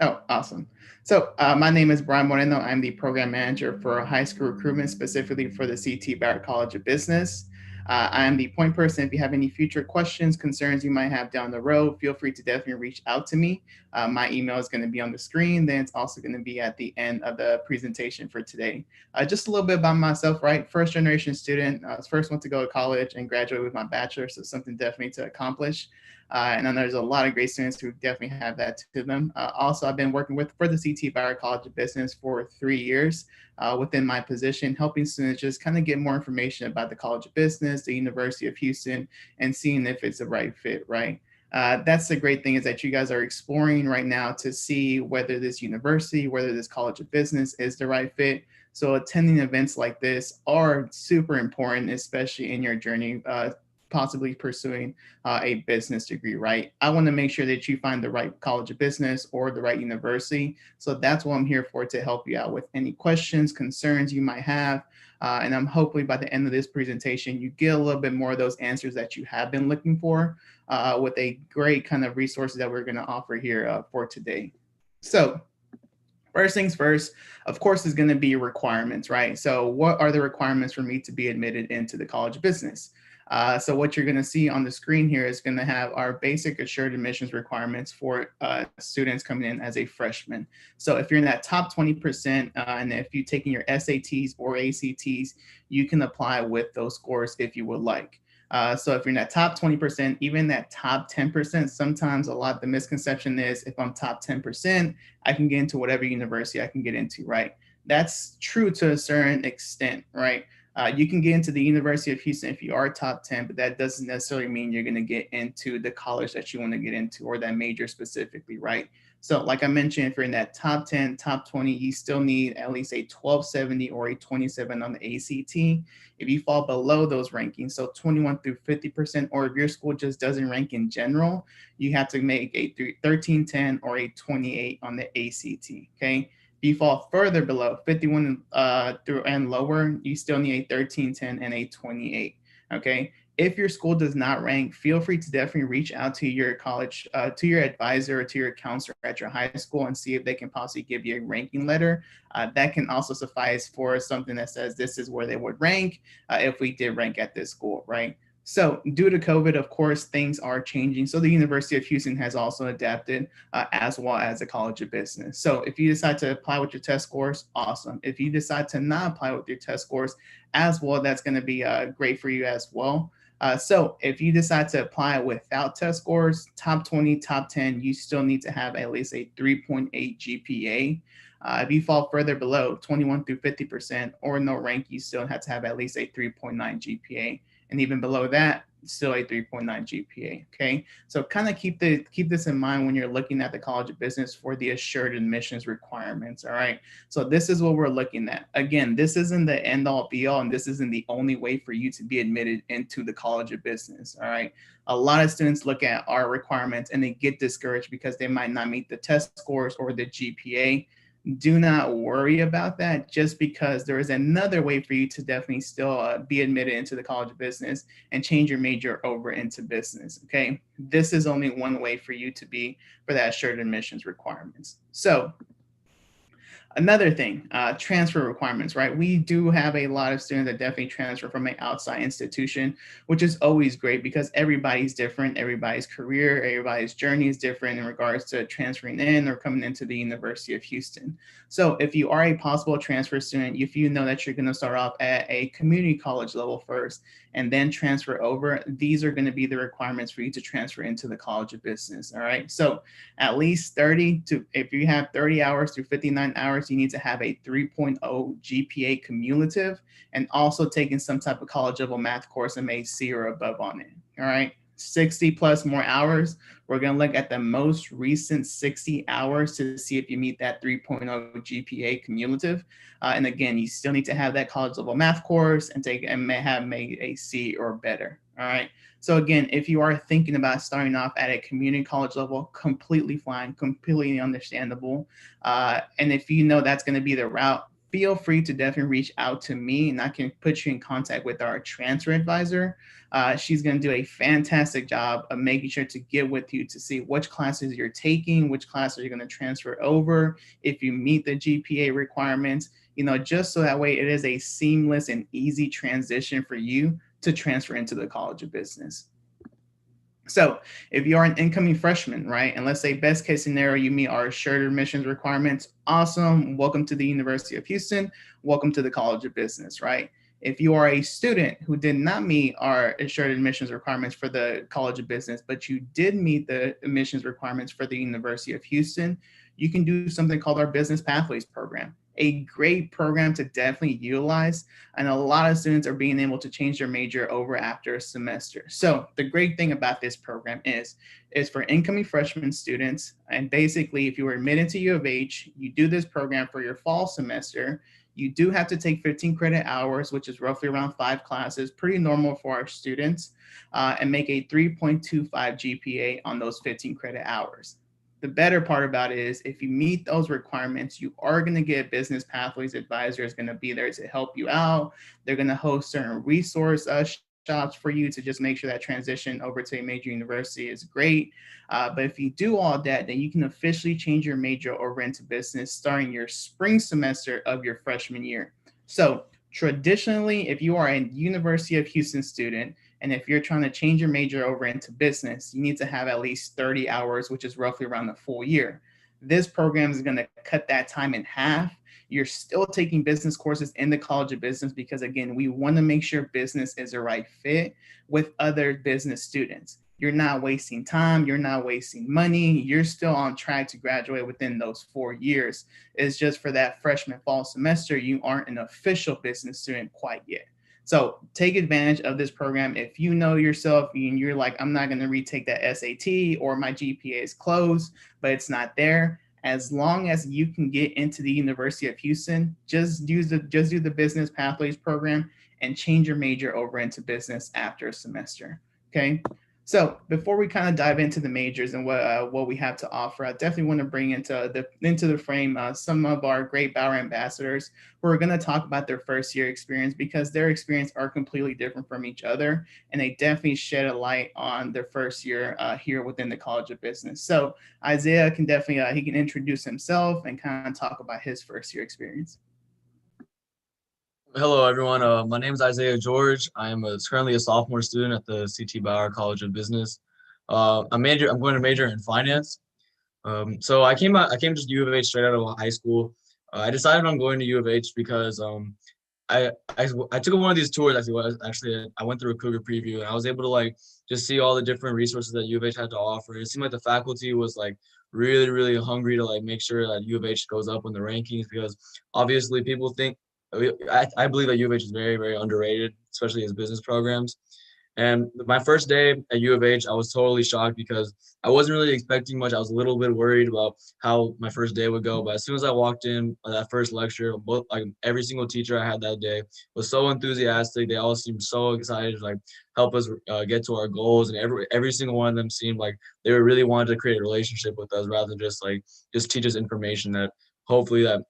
Oh, awesome. So my name is Brian Moreno. I'm the program manager for high school recruitment, specifically for the CT Barrett College of Business. I am the point person. If you have any future questions, concerns you might have down the road, feel free to definitely reach out to me. My email is going to be on the screen. Then it's also going to be at the end of the presentation for today. Just a little bit about myself, right? First generation student. I was first one to go to college and graduate with my bachelor, so something definitely to accomplish. And then there's a lot of great students who definitely have that to them. Also, I've been working with for the CT Bauer College of Business for 3 years within my position, helping students just kind of get more information about the College of Business, the University of Houston, and seeing if it's the right fit, right? That's the great thing is that you guys are exploring right now to see whether this university, whether this College of Business is the right fit. So attending events like this are super important, especially in your journey, possibly pursuing a business degree, right? I want to make sure that you find the right college of business or the right university. So that's what I'm here for, to help you out with any questions, concerns you might have. And I'm hopefully by the end of this presentation, you get a little bit more of those answers that you have been looking for with a great kind of resources that we're going to offer here for today. So first things first, of course, is going to be requirements, right? So what are the requirements for me to be admitted into the College of Business? So what you're going to see on the screen here is going to have our basic assured admissions requirements for students coming in as a freshman. So if you're in that top 20%, and if you're taking your SATs or ACTs, you can apply with those scores if you would like. So if you're in that top 20%, even that top 10%, sometimes a lot of the misconception is if I'm top 10%, I can get into whatever university I can get into, right? That's true to a certain extent, right? You can get into the University of Houston if you are top 10, but that doesn't necessarily mean you're going to get into the college that you want to get into or that major specifically, right? So like I mentioned, if you're in that top 10, top 20, you still need at least a 1270 or a 27 on the ACT. If you fall below those rankings, so 21 through 50%, or if your school just doesn't rank in general, you have to make a 1310 or a 28 on the ACT, okay? If you fall further below 51 through and lower, you still need a 1310 and a 28, okay? If your school does not rank, feel free to definitely reach out to your college, to your advisor or to your counselor at your high school and see if they can possibly give you a ranking letter. That can also suffice for something that says this is where they would rank if we did rank at this school, right? So due to COVID, of course, things are changing. So the University of Houston has also adapted as well as the College of Business. So if you decide to apply with your test scores, awesome. If you decide to not apply with your test scores as well, that's going to be great for you as well. So if you decide to apply without test scores, top 20, top 10, you still need to have at least a 3.8 GPA. If you fall further below 21 through 50% or no rank, you still have to have at least a 3.9 GPA. And even below that, still a 3.9 GPA. Okay, so kind of keep this in mind when you're looking at the College of Business for the assured admissions requirements. All right, so this is what we're looking at. Again, this isn't the end all be all, and this isn't the only way for you to be admitted into the College of Business. All right, a lot of students look at our requirements and they get discouraged because they might not meet the test scores or the GPA. Do not worry about that, just because there is another way for you to definitely still be admitted into the College of Business and change your major over into business. Okay, this is only one way for you to be for that assured admissions requirements. So another thing, transfer requirements, right? We do have a lot of students that definitely transfer from an outside institution, which is always great because everybody's different. Everybody's career, everybody's journey is different in regards to transferring in or coming into the University of Houston. So if you are a possible transfer student, if you know that you're going to start off at a community college level first and then transfer over, these are going to be the requirements for you to transfer into the College of Business. All right. So at least 30 to, if you have 30 hours through 59 hours, you need to have a 3.0 GPA cumulative and also taking some type of college level math course and a C or above on it. All right. 60 plus more hours. We're going to look at the most recent 60 hours to see if you meet that 3.0 GPA cumulative. And again, you still need to have that college level math course and may have made a C or better. All right. So again, if you are thinking about starting off at a community college level, completely fine, completely understandable. And if you know that's going to be the route, feel free to definitely reach out to me and I can put you in contact with our transfer advisor. She's going to do a fantastic job of making sure to get with you to see which classes you're taking, which classes you're going to transfer over, if you meet the GPA requirements, just so that way it is a seamless and easy transition for you to transfer into the College of Business. So if you are an incoming freshman, right, and let's say best case scenario, you meet our assured admissions requirements, awesome. Welcome to the University of Houston. Welcome to the College of Business, right? If you are a student who did not meet our assured admissions requirements for the College of Business, but you did meet the admissions requirements for the University of Houston, you can do something called our Business Pathways program. A great program to definitely utilize. And a lot of students are being able to change their major over after a semester. So the great thing about this program is for incoming freshman students. And basically, if you were admitted to U of H, you do this program for your fall semester. You do have to take 15 credit hours, which is roughly around 5 classes, pretty normal for our students, and make a 3.25 GPA on those 15 credit hours. The better part about it is if you meet those requirements, you are going to get Business Pathways advisor is going to be there to help you out. They're going to host certain resource shops for you to just make sure that transition over to a major university is great. But if you do all that, then you can officially change your major over into business starting your spring semester of your freshman year. So traditionally, if you are a University of Houston student, and if you're trying to change your major over into business, you need to have at least 30 hours, which is roughly around the full year. This program is going to cut that time in half. You're still taking business courses in the College of Business because, again, we want to make sure business is a right fit with other business students. You're not wasting time. You're not wasting money. You're still on track to graduate within those 4 years. It's just for that freshman fall semester, you aren't an official business student quite yet. So take advantage of this program. If you know yourself and you're like, I'm not going to retake that SAT or my GPA is closed, but it's not there. As long as you can get into the University of Houston, just do the Business Pathways program and change your major over into business after a semester. Okay. So before we kind of dive into the majors and what we have to offer, I definitely want to bring into the frame some of our great Bauer ambassadors who are going to talk about their first year experience because their experience are completely different from each other, and they definitely shed a light on their first year here within the College of Business. So Isaiah can definitely he can introduce himself and kind of talk about his first year experience. Hello, everyone. My name is Isaiah George. I am currently a sophomore student at the CT Bauer College of Business. I'm going to major in finance. So I came to U of H straight out of high school. I decided on going to U of H because I took one of these tours. Actually, I went through a Cougar preview and I was able to just see all the different resources that U of H had to offer. It seemed like the faculty was really, really hungry to make sure that U of H goes up in the rankings because obviously people think I believe that U of H is very, very underrated, especially as business programs. And my first day at U of H, I was totally shocked because I wasn't really expecting much. I was a little bit worried about how my first day would go. But as soon as I walked in that first lecture, every single teacher I had that day was so enthusiastic. They all seemed so excited to help us get to our goals. And every single one of them seemed like they really wanted to create a relationship with us rather than just teach us information that hopefully that.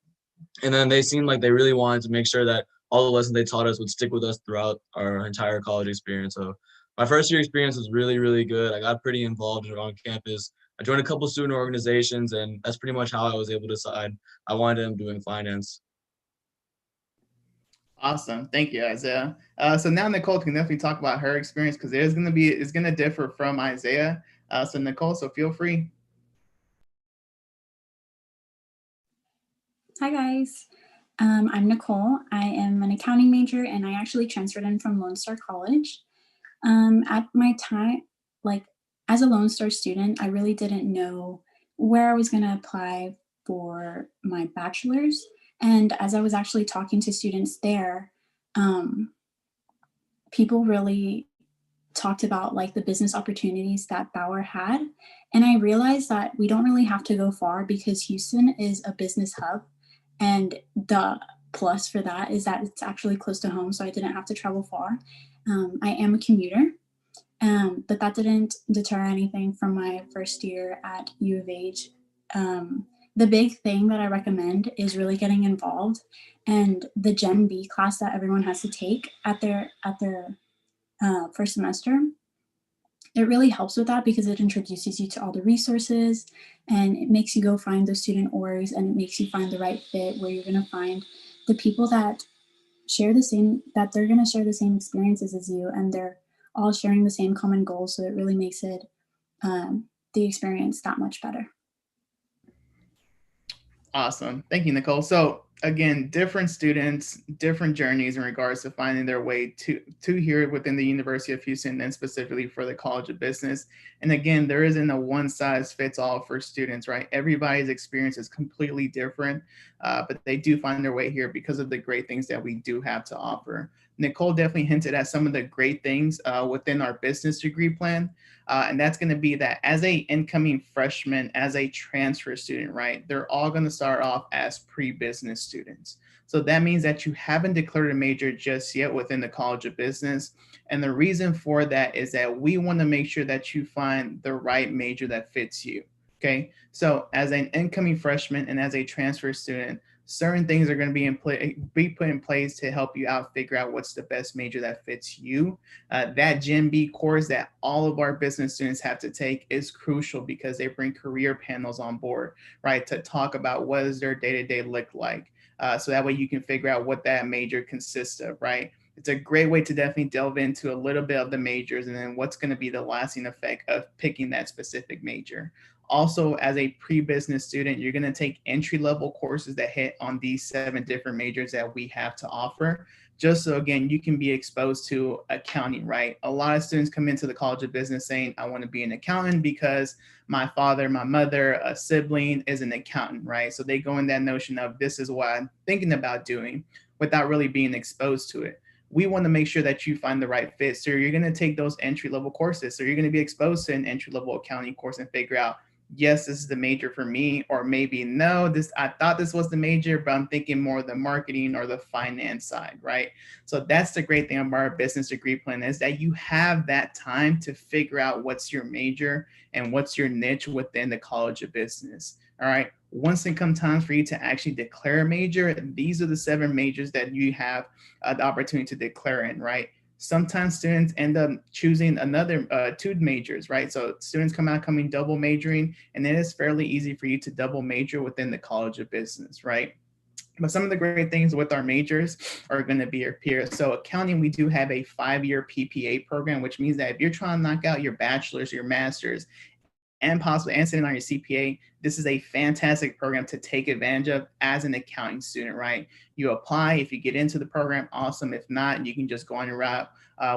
And then they seemed like they really wanted to make sure that all the lessons they taught us would stick with us throughout our entire college experience. So my first year experience was really, really good. I got pretty involved on campus. I joined a couple student organizations, and that's pretty much how I was able to decide I wanted to end up doing finance. Awesome. Thank you, Isaiah. So now Nicole can definitely talk about her experience because it's going to differ from Isaiah. So Nicole, so feel free. Hi guys, I'm Nicole. I am an accounting major and I actually transferred in from Lone Star College. At my time, as a Lone Star student, I really didn't know where I was going to apply for my bachelor's. And as I was actually talking to students there, people really talked about the business opportunities that Bauer had. And I realized that we don't really have to go far because Houston is a business hub. And the plus for that is that it's actually close to home, so I didn't have to travel far. I am a commuter, but that didn't deter anything from my first year at U of H. the big thing that I recommend is really getting involved, and the Gen B class that everyone has to take at their first semester, it really helps with that because it introduces you to all the resources, and it makes you go find those student orgs, and it makes you find the right fit where you're going to find the people that they're going to share the same experiences as you, and they're all sharing the same common goals. So it really makes it the experience that much better. Awesome. Thank you, Nicole. So again, different students, different journeys in regards to finding their way to here within the University of Houston, and specifically for the College of Business. And again, there isn't a one size fits all for students, right? Everybody's experience is completely different, but they do find their way here because of the great things that we do have to offer. Nicole definitely hinted at some of the great things within our business degree plan. And that's going to be that as a incoming freshman, as a transfer student, right, they're all going to start off as pre-business students. So that means that you haven't declared a major just yet within the College of Business. And the reason for that is that we want to make sure that you find the right major that fits you. Okay, so as an incoming freshman and as a transfer student, certain things are going to be put in place to help you out, figure out what's the best major that fits you. That Gen B course that all of our business students have to take is crucial because they bring career panels on board, right, to talk about what does their day-to-day look like. So that way you can figure out what that major consists of, right? It's a great way to definitely delve into a little bit of the majors and then what's going to be the lasting effect of picking that specific major. Also, as a pre-business student, you're going to take entry-level courses that hit on these 7 different majors that we have to offer, just so, again, you can be exposed to accounting, right? A lot of students come into the College of Business saying, I want to be an accountant because my father, my mother, a sibling is an accountant, right? So they go in that notion of this is what I'm thinking about doing without really being exposed to it. We want to make sure that you find the right fit. So you're going to take those entry-level courses. So you're going to be exposed to an entry-level accounting course and figure out, yes, this is the major for me, or maybe no, I thought this was the major, but I'm thinking more of the marketing or the finance side, right? So that's the great thing about our business degree plan is that you have that time to figure out what's your major and what's your niche within the College of Business. All right. Once it comes time for you to actually declare a major, these are the 7 majors that you have the opportunity to declare in, right? Sometimes students end up choosing another 2 majors, right? So students coming double majoring, and it is fairly easy for you to double major within the College of Business, right? But some of the great things with our majors are going to be your peers. So accounting, we do have a 5-year PPA program, which means that if you're trying to knock out your bachelor's, your master's, and possibly sitting on your CPA, this is a fantastic program to take advantage of as an accounting student, right? You apply, if you get into the program, awesome. If not, you can just go on your route,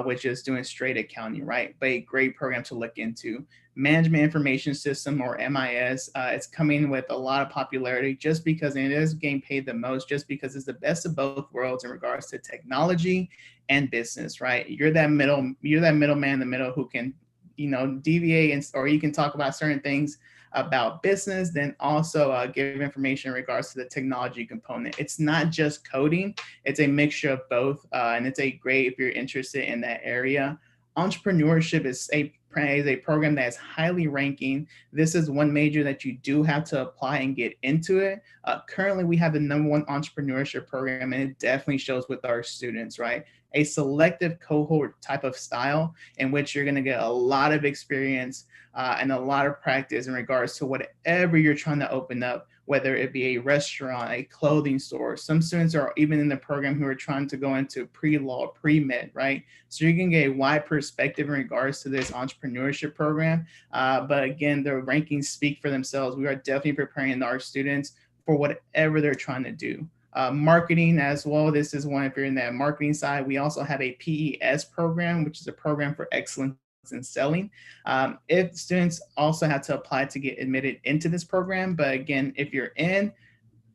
which is doing straight accounting, right? But a great program to look into. Management Information System, or MIS, it's coming with a lot of popularity just because it is getting paid the most, just because it's the best of both worlds in regards to technology and business, right? You're that middleman in the middle who can deviate, or you can talk about certain things about business, then also give information in regards to the technology component. It's not just coding, it's a mixture of both, and it's a great if you're interested in that area. Entrepreneurship is a program that is highly ranking. This is one major that you do have to apply and get into it. Currently, we have the #1 entrepreneurship program, and it definitely shows with our students, right? A selective cohort type of style in which you're going to get a lot of experience and a lot of practice in regards to whatever you're trying to open up, whether it be a restaurant, a clothing store. Some students are even in the program who are trying to go into pre-law, pre-med, right? So you can get a wide perspective in regards to this entrepreneurship program. But again, the rankings speak for themselves. We are definitely preparing our students for whatever they're trying to do. Marketing as well. This is one if you're in that marketing side. We also have a PES program, which is a program for excellence in selling. If students also have to apply to get admitted into this program, but again, if you're in,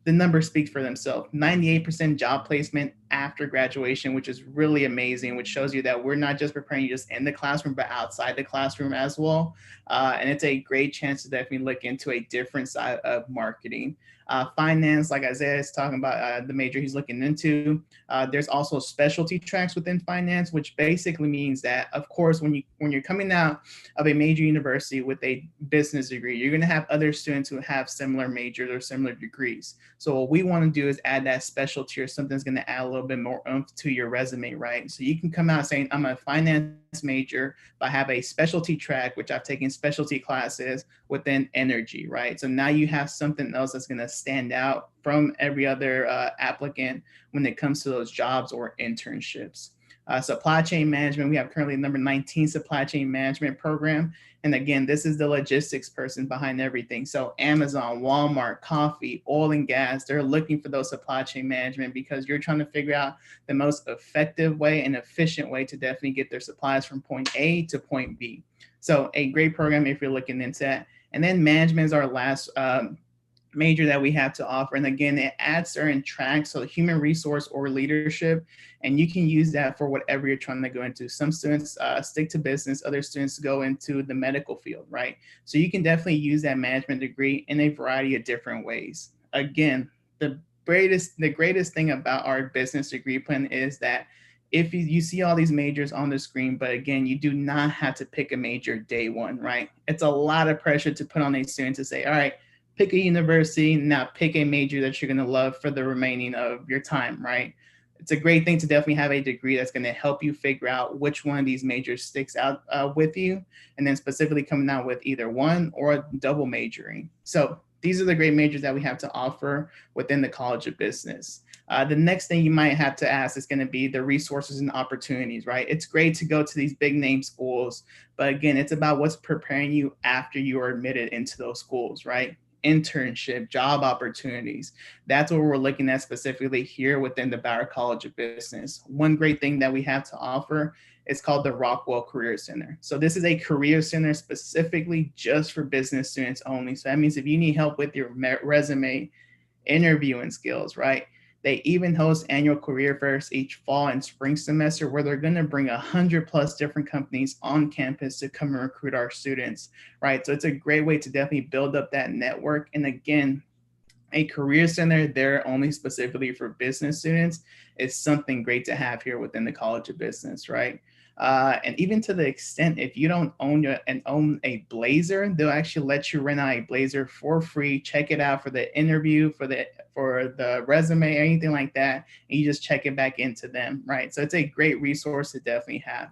the numbers speak for themselves. 98% job placement after graduation, which is really amazing, which shows you that we're not just preparing you just in the classroom, but outside the classroom as well. And it's a great chance to definitely look into a different side of marketing. Finance, like Isaiah is talking about, the major he's looking into. There's also specialty tracks within finance, which basically means that, of course, when you're coming out of a major university with a business degree, you're going to have other students who have similar majors or similar degrees. So what we want to do is add that specialty or something that's going to add a little bit more oomph to your resume, right? So you can come out saying, I'm a finance major, but I have a specialty track, which I've taken specialty classes within energy, right? So now you have something else that's going to stand out from every other applicant when it comes to those jobs or internships. Supply chain management, we have currently number 19 supply chain management program. And again, this is the logistics person behind everything. So Amazon, Walmart, coffee, oil and gas, they're looking for those supply chain management because you're trying to figure out the most effective way and efficient way to definitely get their supplies from point A to point B. So a great program if you're looking into that. And then management is our last major that we have to offer. And again, it adds certain tracks, so human resource or leadership, and you can use that for whatever you're trying to go into. Some students stick to business, other students go into the medical field, right? So you can definitely use that management degree in a variety of different ways. Again, the greatest thing about our business degree plan is that if you see all these majors on the screen, but again, you do not have to pick a major day one, right? It's a lot of pressure to put on a student to say, all right, pick a university, now pick a major that you're going to love for the remaining of your time, right? It's a great thing to definitely have a degree that's going to help you figure out which one of these majors sticks out with you, and then specifically coming out with either one or double majoring. So these are the great majors that we have to offer within the College of Business. The next thing you might have to ask is going to be the resources and opportunities, right? It's great to go to these big name schools, but again, it's about what's preparing you after you are admitted into those schools, right? Internship, job opportunities. That's what we're looking at specifically here within the Bauer College of Business. One great thing that we have to offer is called the Rockwell Career Center. So this is a career center specifically just for business students only. So that means if you need help with your resume, interviewing skills, right? They even host annual career fairs each fall and spring semester where they're going to bring 100+ different companies on campus to come and recruit our students, right? So it's a great way to definitely build up that network. And again, a career center there only specifically for business students is something great to have here within the College of Business, right? And even to the extent, if you don't own a blazer, they'll actually let you rent out a blazer for free. Check it out for the interview, for the resume, anything like that, and you just check it back into them, right? So it's a great resource to definitely have.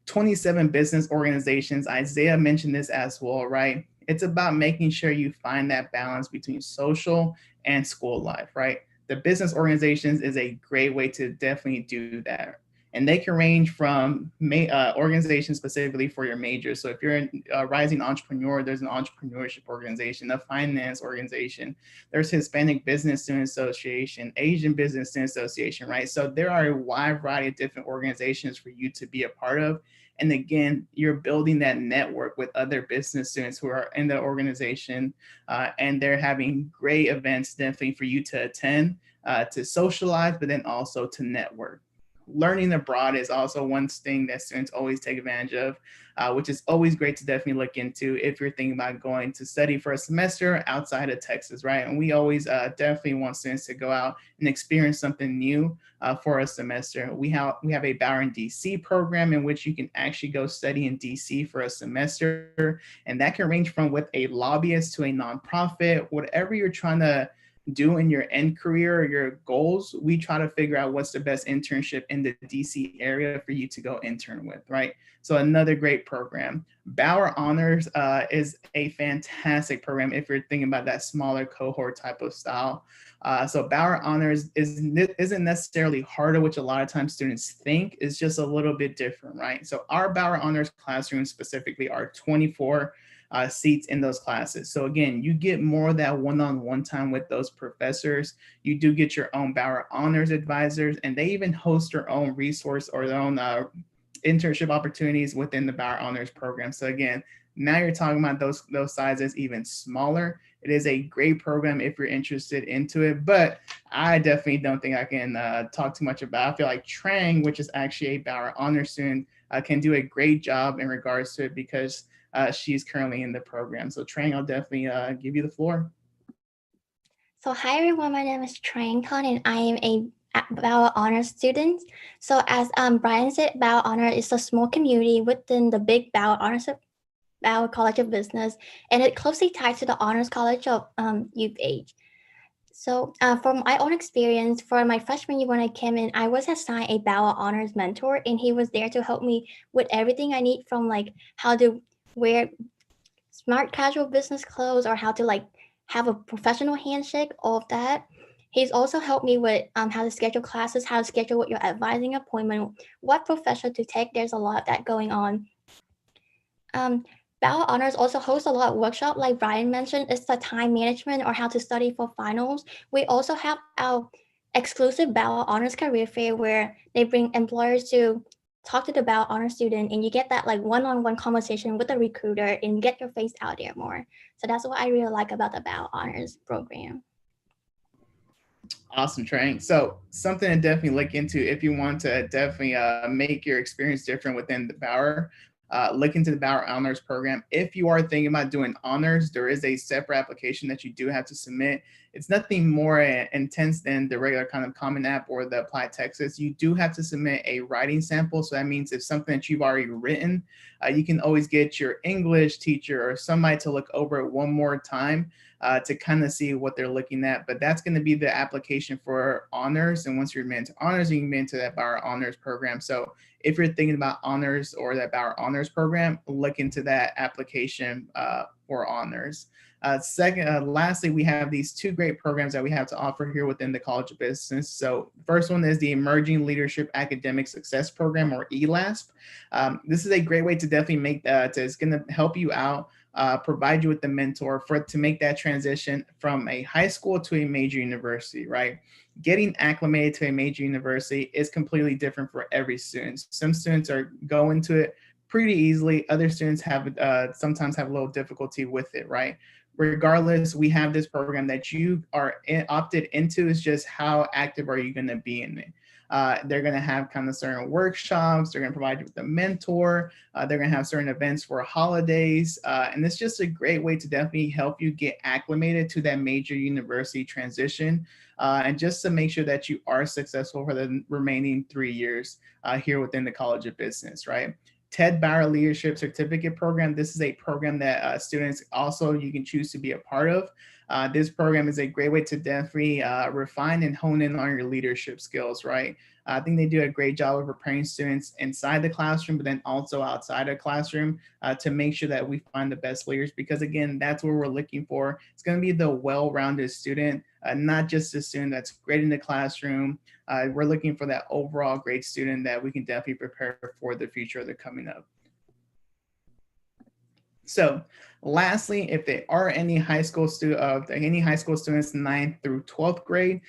27 business organizations. Isaiah mentioned this as well, right? It's about making sure you find that balance between social and school life, right? The business organizations is a great way to definitely do that. And they can range from organizations specifically for your major. So if you're a rising entrepreneur, there's an entrepreneurship organization, a finance organization, there's Hispanic Business Student Association, Asian Business Student Association, right? So there are a wide variety of different organizations for you to be a part of. And again, you're building that network with other business students who are in the organization, and they're having great events definitely for you to attend, to socialize, but then also to network. Learning abroad is also one thing that students always take advantage of, which is always great to definitely look into if you're thinking about going to study for a semester outside of Texas, right? And we always definitely want students to go out and experience something new for a semester. We have a Bauer in DC program in which you can actually go study in DC for a semester, and that can range from with a lobbyist to a nonprofit, whatever you're trying to do in your end career or your goals. We try to figure out what's the best internship in the DC area for you to go intern with, right? So another great program. Bauer Honors is a fantastic program if you're thinking about that smaller cohort type of style. So Bauer Honors isn't necessarily harder, which a lot of times students think. It's just a little bit different, right? So our Bauer Honors classrooms specifically are 24 seats in those classes. So again, you get more of that one-on-one time with those professors. You do get your own Bauer Honors advisors, and they even host their own resource or their own internship opportunities within the Bauer Honors program. So again, now you're talking about those sizes even smaller. It is a great program if you're interested into it, but I definitely don't think I can talk too much about it. I feel like Trang, which is actually a Bauer Honors student, can do a great job in regards to it because she's currently in the program. So Trang, I'll definitely give you the floor. So hi everyone, my name is Trang and I am a Bauer Honors student. So as Brian said, Bauer Honors is a small community within the big Bauer College of Business, and it closely ties to the Honors College of UH. So from my own experience, for my freshman year when I came in, I was assigned a Bauer Honors mentor, and he was there to help me with everything I need, from like how to wear smart casual business clothes or how to like have a professional handshake, all of that. He's also helped me with how to schedule classes, how to schedule with your advising appointment, what profession to take. There's a lot of that going on. Bauer Honors also hosts a lot of workshops, like Brian mentioned. It's the time management or how to study for finals. We also have our exclusive Bauer Honors career fair where they bring employers to talk to the Bauer Honors student, and you get that like one-on-one conversation with the recruiter and get your face out there more. So that's what I really like about the Bauer Honors program. Awesome, Trang. So something to definitely look into if you want to definitely make your experience different within the Bauer. Look into the Bauer Honors program. If you are thinking about doing honors, there is a separate application that you do have to submit. It's nothing more intense than the regular kind of Common App or the Apply Texas. You do have to submit a writing sample. So that means if something that you've already written, you can always get your English teacher or somebody to look over it one more time to kind of see what they're looking at. But that's going to be the application for honors. And once you're admitted to honors, you can get into that Bauer Honors program. So if you're thinking about honors or that Bauer Honors program, look into that application for honors. Lastly, we have these two great programs that we have to offer here within the College of Business. So first one is the Emerging Leadership Academic Success Program, or ELASP. This is a great way to definitely make that. It's going to help you out, provide you with the mentor to make that transition from a high school to a major university, right? Getting acclimated to a major university is completely different for every student. Some students are going to it pretty easily. Other students have sometimes have a little difficulty with it, right? Regardless, we have this program that you are opted into. Is just how active are you going to be in it? They're going to have kind of certain workshops. They're going to provide you with a mentor. They're going to have certain events for holidays. And it's just a great way to definitely help you get acclimated to that major university transition. And just to make sure that you are successful for the remaining 3 years here within the College of Business, right? Ted Bauer Leadership Certificate Program. This is a program that students also, you can choose to be a part of. This program is a great way to definitely refine and hone in on your leadership skills, right? I think they do a great job of preparing students inside the classroom, but then also outside of classroom to make sure that we find the best leaders, because again, that's what we're looking for. It's going to be the well-rounded student, not just a student that's great in the classroom. We're looking for that overall great student that we can definitely prepare for the future that are coming up. So lastly, if there are any high school students 9th through 12th grade,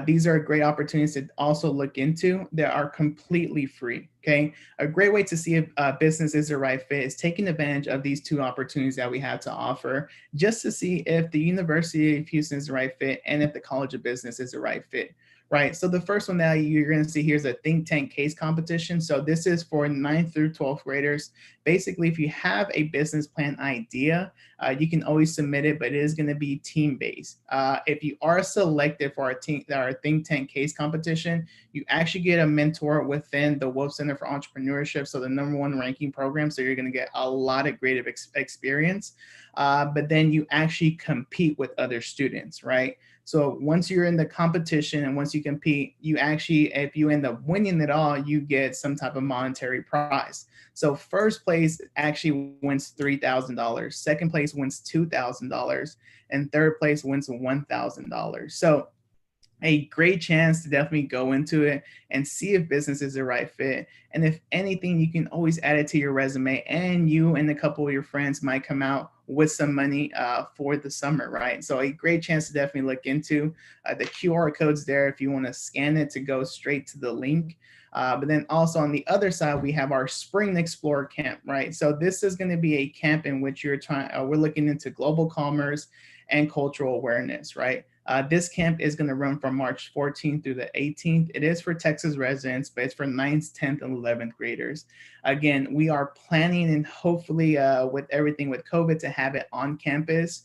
these are great opportunities to also look into. They are completely free. Okay, a great way to see if business is the right fit is taking advantage of these two opportunities that we have to offer, just to see if the University of Houston is the right fit and if the College of Business is the right fit. Right, so the first one that you're going to see here is a think tank case competition. So this is for 9th through 12th graders. Basically, if you have a business plan idea, you can always submit it, but it is going to be team-based. If you are selected for our think tank case competition, you actually get a mentor within the Wolf Center for Entrepreneurship, so the #1 ranking program. So you're going to get a lot of great experience, but then you actually compete with other students, right? So once you're in the competition and once you compete, you actually, if you end up winning it all, you get some type of monetary prize. So first place actually wins $3,000. Second place wins $2,000. And third place wins $1,000. So a great chance to definitely go into it and see if business is the right fit. And if anything, you can always add it to your resume, and you and a couple of your friends might come out with some money for the summer, right? So a great chance to definitely look into. The QR code's there if you want to scan it to go straight to the link. But then also on the other side, we have our Spring Explorer Camp, right? So this is going to be a camp in which we're looking into global commerce and cultural awareness, right? This camp is going to run from March 14th through the 18th. It is for Texas residents, but it's for 9th, 10th, and 11th graders. Again, we are planning and hopefully with everything with COVID to have it on campus.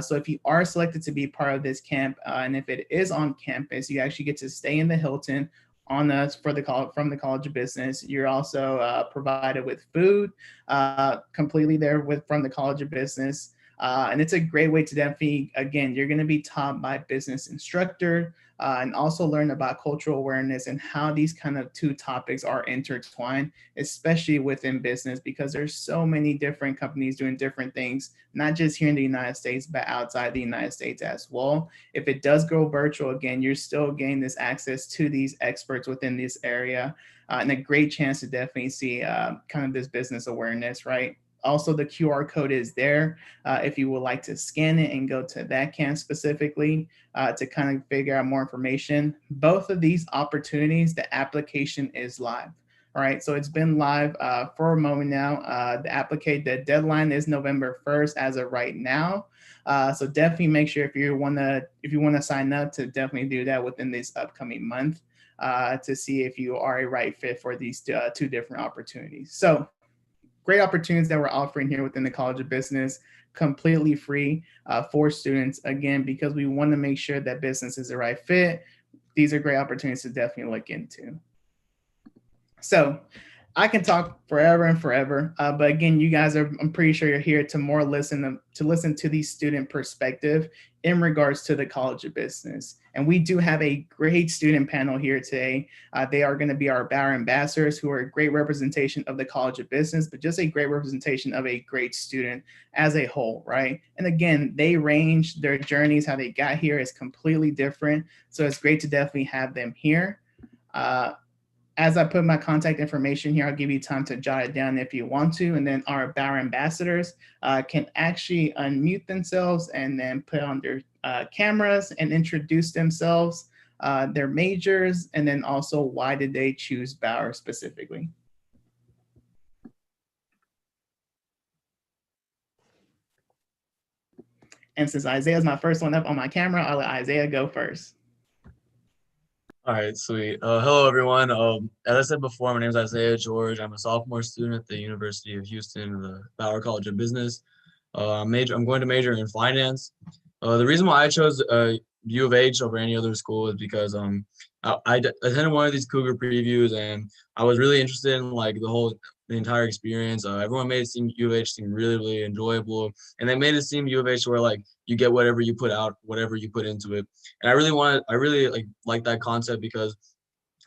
So if you are selected to be part of this camp, and if it is on campus, you actually get to stay in the Hilton on us for the from the College of Business. You're also provided with food completely there from the College of Business. And it's a great way to definitely, again, you're going to be taught by business instructor and also learn about cultural awareness and how these kind of two topics are intertwined, especially within business, because there's so many different companies doing different things, not just here in the United States, but outside the United States as well. If it does go virtual, again, you're still getting this access to these experts within this area and a great chance to definitely see kind of this business awareness, right? Also, the QR code is there if you would like to scan it and go to that camp specifically to kind of figure out more information. Both of these opportunities, the application is live. All right, so it's been live for a moment now. The deadline is November 1st as of right now. So definitely make sure if you want to sign up to definitely do that within this upcoming month to see if you are a right fit for these two different opportunities. So great opportunities that we're offering here within the College of Business, completely free for students, again, because we want to make sure that business is the right fit. These are great opportunities to definitely look into. So I can talk forever and forever, but again, you guys I'm pretty sure you're here to more listen to the student perspective in regards to the College of Business. And we do have a great student panel here today. They are going to be our Bauer Ambassadors, who are a great representation of the College of Business, but just a great representation of a great student as a whole, right? And again, they range, their journeys, how they got here is completely different. So it's great to definitely have them here. As I put my contact information here, I'll give you time to jot it down if you want to. And then our Bauer Ambassadors can actually unmute themselves and then put on their cameras and introduce themselves, their majors, and then also why did they choose Bauer specifically. And since Isaiah's my first one up on my camera, I'll let Isaiah go first. All right, sweet. Hello, everyone. As I said before, my name is Isaiah George. I'm a sophomore student at the University of Houston, the Bauer College of Business. I'm going to major in finance. The reason why I chose U of H over any other school is because I attended one of these Cougar previews and I was really interested in like the entire experience. Everyone made it seem U of H seem really, really enjoyable, and they made it seem U of H where like you get whatever you put out, whatever you put into it. And I really like that concept because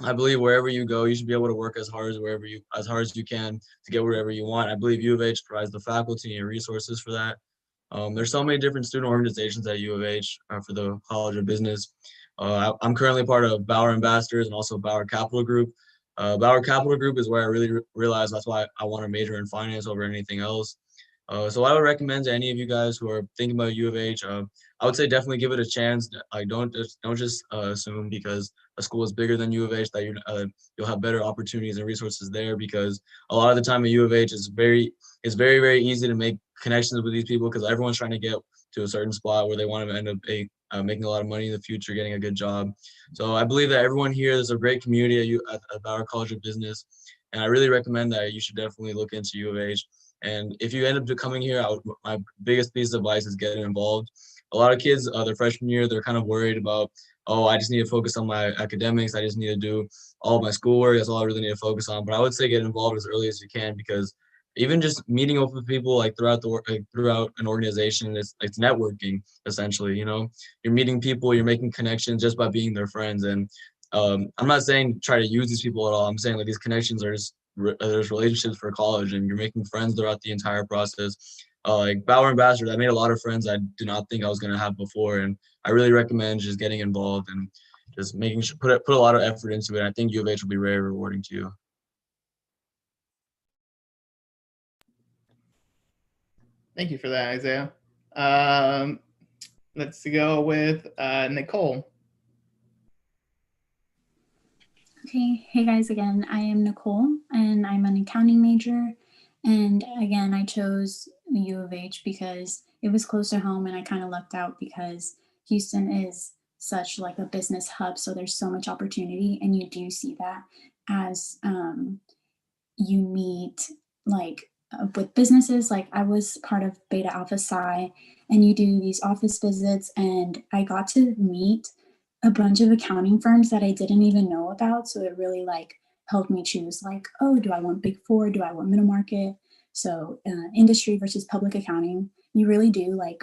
I believe wherever you go, you should be able to work as hard as you can to get wherever you want. I believe U of H provides the faculty and resources for that. There's so many different student organizations at U of H for the College of Business. I'm currently part of Bauer Ambassadors and also Bauer Capital Group. Bauer Capital Group is where I really realized that's why I want to major in finance over anything else. So I would recommend to any of you guys who are thinking about U of H, I would say definitely give it a chance. Like don't just assume because a school is bigger than U of H that you'll have better opportunities and resources there, because a lot of the time at U of H it's very easy to make connections with these people because everyone's trying to get to a certain spot where they want to end up making a lot of money in the future, getting a good job. So I believe that everyone here, there's a great community at Bauer College of Business, and I really recommend that you should definitely look into U of H. And if you end up coming here, my biggest piece of advice is getting involved. A lot of kids, their freshman year, they're kind of worried about, oh, I just need to focus on my academics. I just need to do all of my schoolwork. That's all I really need to focus on. But I would say get involved as early as you can, because even just meeting up with people like throughout an organization, it's networking essentially. You know, you're meeting people, you're making connections just by being their friends. And I'm not saying try to use these people at all. I'm saying like these connections are just there's relationships for college, and you're making friends throughout the entire process. Like Bauer Ambassadors, I made a lot of friends I did not think I was going to have before, and I really recommend just getting involved and just making sure put a lot of effort into it. I think U of H will be very rewarding to you. Thank you for that, Isaiah. Let's go with Nicole. Okay, hey guys again. I am Nicole and I'm an accounting major. And again, I chose the U of H because it was close to home, and I kind of lucked out because Houston is such like a business hub, so there's so much opportunity, and you do see that as you meet like with businesses. Like I was part of Beta Alpha Psi, and you do these office visits, and I got to meet a bunch of accounting firms that I didn't even know about. So it really like helped me choose like, oh, do I want big four? Do I want middle market? So industry versus public accounting, you really do like,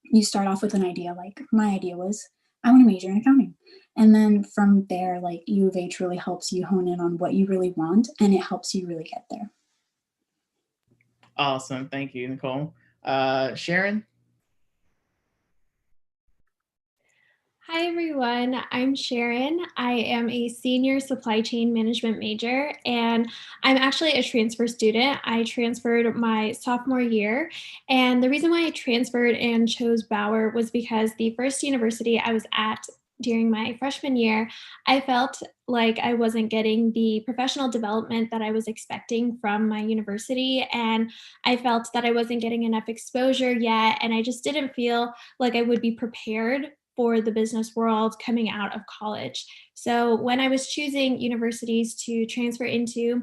you start off with an idea. Like my idea was I want to major in accounting. And then from there, like U of H really helps you hone in on what you really want, and it helps you really get there. Awesome. Thank you, Nicole. Sharon? Hi, everyone. I'm Sharon. I am a senior supply chain management major, and I'm actually a transfer student. I transferred my sophomore year. And the reason why I transferred and chose Bauer was because the first university I was at during my freshman year, I felt like I wasn't getting the professional development that I was expecting from my university. And I felt that I wasn't getting enough exposure yet. And I just didn't feel like I would be prepared for the business world coming out of college. So when I was choosing universities to transfer into,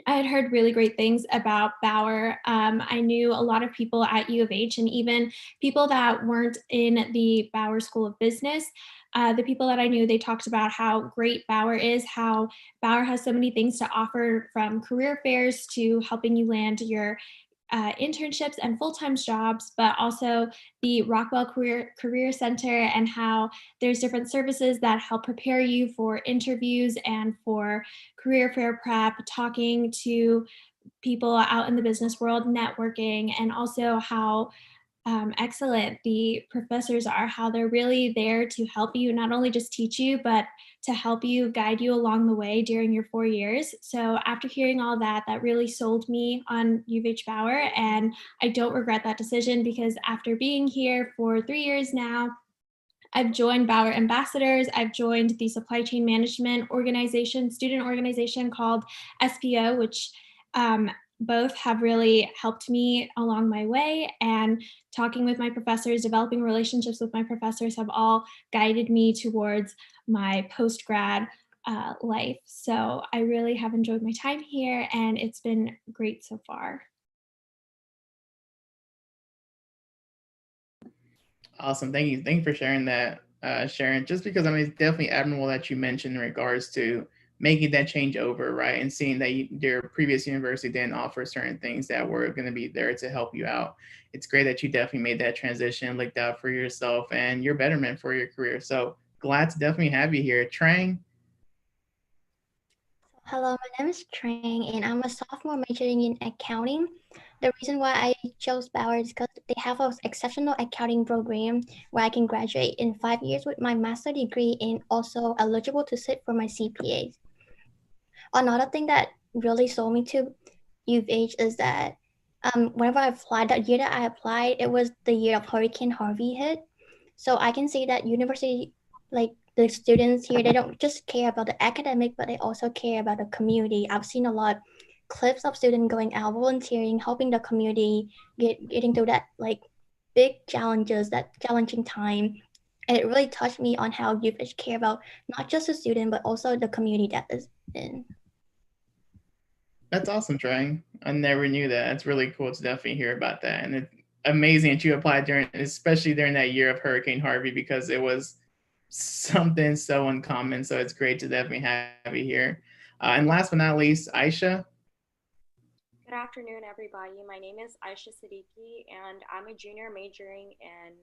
I had heard really great things about Bauer. I knew a lot of people at U of H, and even people that weren't in the Bauer School of Business. The people that I knew, they talked about how great Bauer is, how Bauer has so many things to offer, from career fairs to helping you land your internships and full-time jobs, but also the Rockwell Career Center, and how there's different services that help prepare you for interviews and for career fair prep, talking to people out in the business world, networking, and also how excellent the professors are, how they're really there to help you, not only just teach you, but to help you, guide you along the way during your 4 years. So after hearing all that, that really sold me on U of H Bauer, and I don't regret that decision, because after being here for 3 years now, I've joined Bauer Ambassadors. I've joined the supply chain management organization, student organization called SPO, which both have really helped me along my way. And talking with my professors, developing relationships with my professors have all guided me towards my post-grad life. So I really have enjoyed my time here, and it's been great so far. Awesome. Thank you. Thank you for sharing that, Sharon. Just because I mean, it's definitely admirable that you mentioned in regards to making that change over, right? And seeing that your previous university didn't offer certain things that were going to be there to help you out. It's great that you definitely made that transition, looked out for yourself and your betterment for your career. So glad to definitely have you here. Trang? Hello, my name is Trang, and I'm a sophomore majoring in accounting. The reason why I chose Bauer is because they have an exceptional accounting program where I can graduate in 5 years with my master's degree and also eligible to sit for my CPA. Another thing that really sold me to U of H is that whenever I applied, that year that I applied, it was the year of Hurricane Harvey hit. So I can see that university, like the students here, they don't just care about the academic, but they also care about the community. I've seen a lot clips of students going out volunteering, helping the community, getting through that like big challenges, that challenging time. And it really touched me on how U of H care about not just the student, but also the community that is in. That's awesome, Trang. I never knew that. It's really cool to definitely hear about that. And it's amazing that you applied during, especially during that year of Hurricane Harvey, because it was something so uncommon. So it's great to definitely have you here. And last but not least, Aisha. Good afternoon, everybody. My name is Aisha Siddiki, and I'm a junior majoring in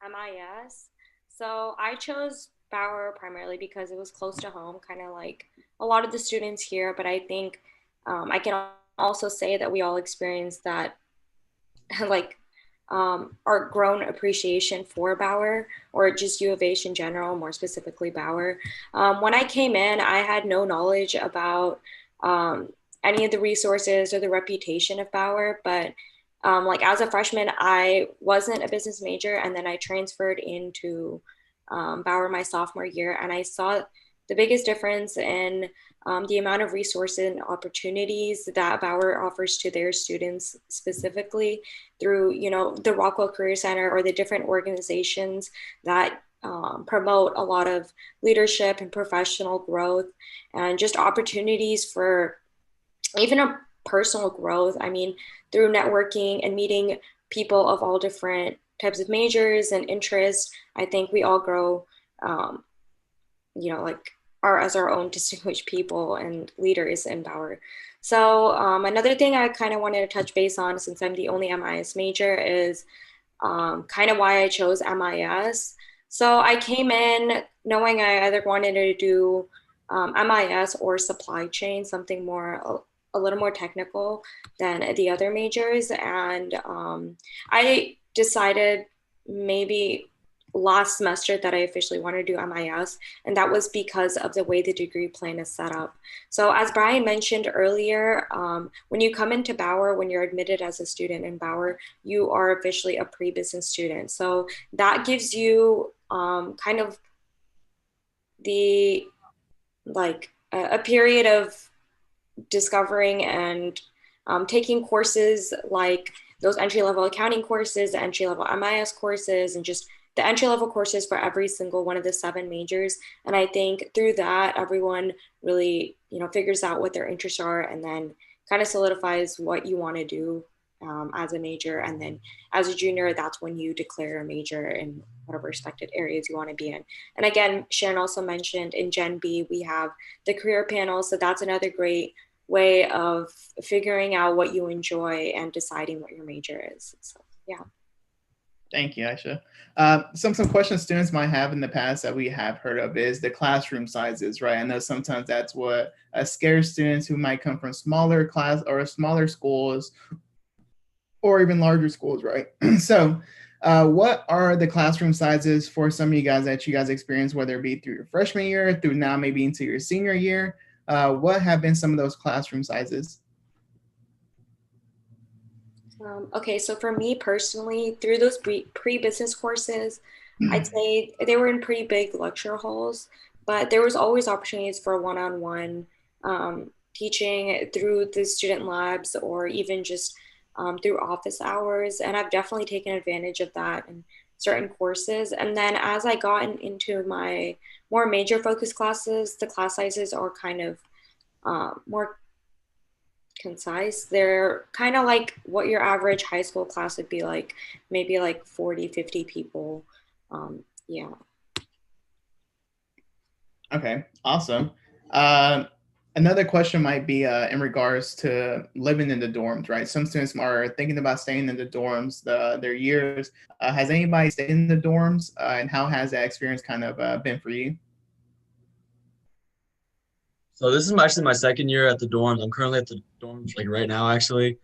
MIS. So I chose Bauer primarily because it was close to home, kind of like a lot of the students here. But I think I can also say that we all experienced that, like, our grown appreciation for Bauer, or just U of H in general, more specifically Bauer. When I came in, I had no knowledge about any of the resources or the reputation of Bauer, but like as a freshman, I wasn't a business major, and then I transferred into Bauer my sophomore year, and I saw the biggest difference in the amount of resources and opportunities that Bauer offers to their students, specifically through, the Rockwell Career Center or the different organizations that promote a lot of leadership and professional growth and just opportunities for even a personal growth. I mean, through networking and meeting people of all different types of majors and interests, I think we all grow, like as our own distinguished people and leaders in Bauer. So another thing I kind of wanted to touch base on, since I'm the only MIS major, is kind of why I chose MIS. So I came in knowing I either wanted to do MIS or supply chain, something more a little more technical than the other majors. And I decided maybe last semester that I officially wanted to do MIS, and that was because of the way the degree plan is set up. So as Brian mentioned earlier, when you come into Bauer, when you're admitted as a student in Bauer, you are officially a pre-business student. So that gives you kind of the a period of discovering and taking courses like those entry-level accounting courses, the entry-level MIS courses, and just the entry-level courses for every single one of the 7 majors. And I think through that, everyone really, figures out what their interests are and then kind of solidifies what you want to do as a major. And then as a junior, that's when you declare a major in whatever respected areas you want to be in. And again, Sharon also mentioned in Gen B, we have the career panel. So that's another great way of figuring out what you enjoy and deciding what your major is. So, yeah. Thank you, Aisha. Some questions students might have in the past that we have heard of is the classroom sizes, right? I know sometimes that's what scares students who might come from smaller class or smaller schools or even larger schools, right? So what are the classroom sizes for some of you guys that you guys experience, whether it be through your freshman year, through now maybe into your senior year? What have been some of those classroom sizes? Okay, so for me personally, through those pre-business courses, I'd say they were in pretty big lecture halls, but there was always opportunities for one-on-one teaching through the student labs or even just through office hours. And I've definitely taken advantage of that in certain courses. And then as I got into my more major focus classes, the class sizes are kind of more concise. They're kind of like what your average high school class would be like, maybe like 40, 50 people. Yeah. Okay, awesome. Another question might be in regards to living in the dorms, right? Some students are thinking about staying in the dorms their years. Has anybody stayed in the dorms and how has that experience kind of been for you? So this is actually my second year at the dorms. I'm currently at the dorms like right now, actually.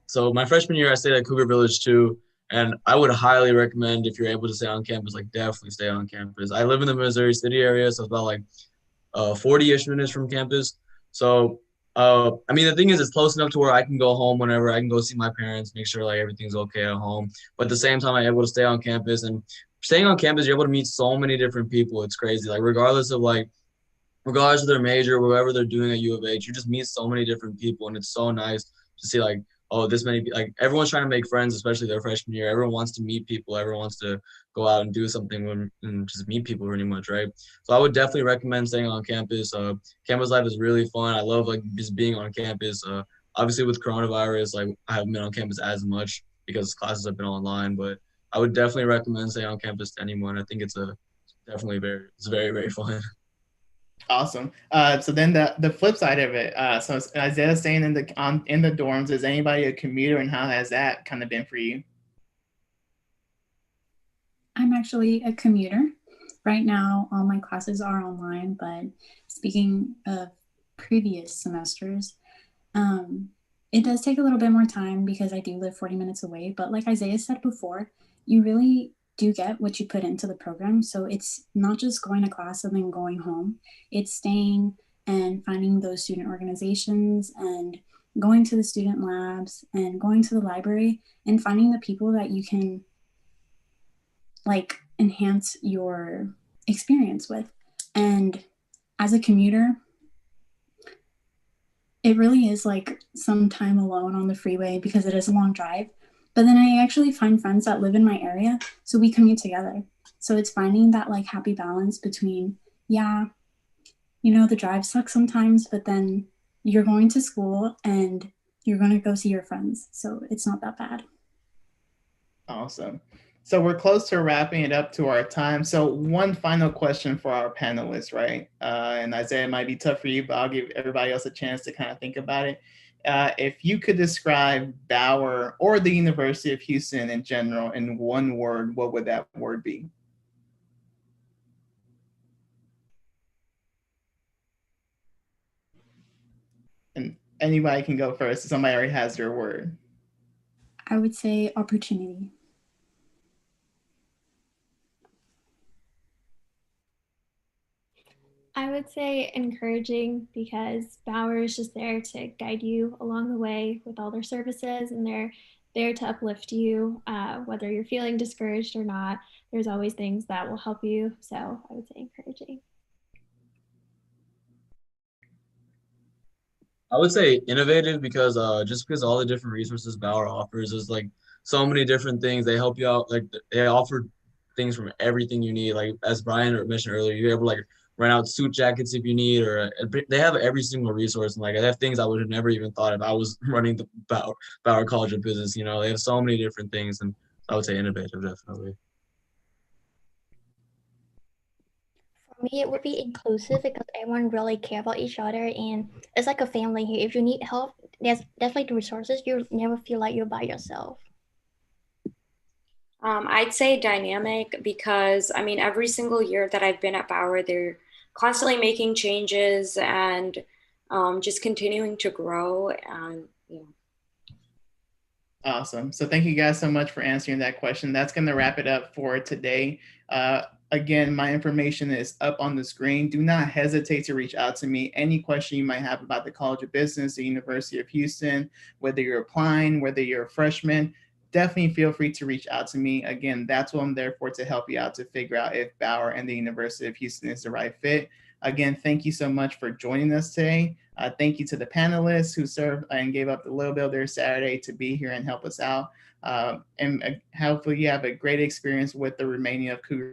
So my freshman year, I stayed at Cougar Village too. And I would highly recommend if you're able to stay on campus, like definitely stay on campus. I live in the Missouri City area, so it's about like 40-ish minutes from campus. So, I mean, the thing is, it's close enough to where I can go home whenever. I can go see my parents, make sure like everything's okay at home. But at the same time, I'm able to stay on campus. And staying on campus, you're able to meet so many different people. It's crazy. Like regardless of their major, whatever they're doing at U of H, you just meet so many different people, and it's so nice to see like, oh, this many, like everyone's trying to make friends, especially their freshman year. Everyone wants to meet people. Everyone wants to go out and do something and just meet people pretty much, right? So I would definitely recommend staying on campus. Campus life is really fun. I love like just being on campus. Obviously with coronavirus, like I haven't been on campus as much because classes have been online, but I would definitely recommend staying on campus to anyone. I think it's very, very fun. Awesome. So then the flip side of it. So Isaiah staying in the dorms. Is anybody a commuter, and how has that kind of been for you? I'm actually a commuter. Right now, all my classes are online, but speaking of previous semesters, it does take a little bit more time because I do live 40 minutes away. But like Isaiah said before, you really do get what you put into the program. So it's not just going to class and then going home. It's staying and finding those student organizations and going to the student labs and going to the library and finding the people that you can like enhance your experience with. And as a commuter, it really is like some time alone on the freeway because it is a long drive. But then I actually find friends that live in my area, so we commute together. So it's finding that like happy balance between, yeah, the drive sucks sometimes, but then you're going to school and you're going to go see your friends. So it's not that bad. Awesome. So we're close to wrapping it up to our time. So one final question for our panelists, right? And Isaiah, it might be tough for you, but I'll give everybody else a chance to kind of think about it. If you could describe Bauer or the University of Houston in general in one word, what would that word be? And anybody can go first if somebody already has their word. I would say opportunity. I would say encouraging, because Bauer is just there to guide you along the way with all their services, and they're there to uplift you, whether you're feeling discouraged or not. There's always things that will help you. So I would say encouraging. I would say innovative because just because all the different resources Bauer offers is like so many different things. They help you out. Like they offer things from everything you need. Like as Brian mentioned earlier, you're able to like rent out suit jackets if you need, or they have every single resource. And like they have things I would have never even thought if I was running the Bauer College of Business. They have so many different things, and I would say innovative definitely. For me, it would be inclusive because everyone really care about each other, and it's like a family here. If you need help, there's definitely the resources. You never feel like you're by yourself. I'd say dynamic because I mean, every single year that I've been at Bauer, they're constantly making changes and just continuing to grow. And Awesome. So thank you guys so much for answering that question. That's going to wrap it up for today. Again, my information is up on the screen. Do not hesitate to reach out to me. Any question you might have about the College of Business, the University of Houston, whether you're applying, whether you're a freshman, definitely feel free to reach out to me. Again, that's what I'm there for, to help you out to figure out if Bauer and the University of Houston is the right fit. Again, thank you so much for joining us today. Thank you to the panelists who served and gave up a little bit of their Saturday to be here and help us out. And hopefully you have a great experience with the remaining of Cougar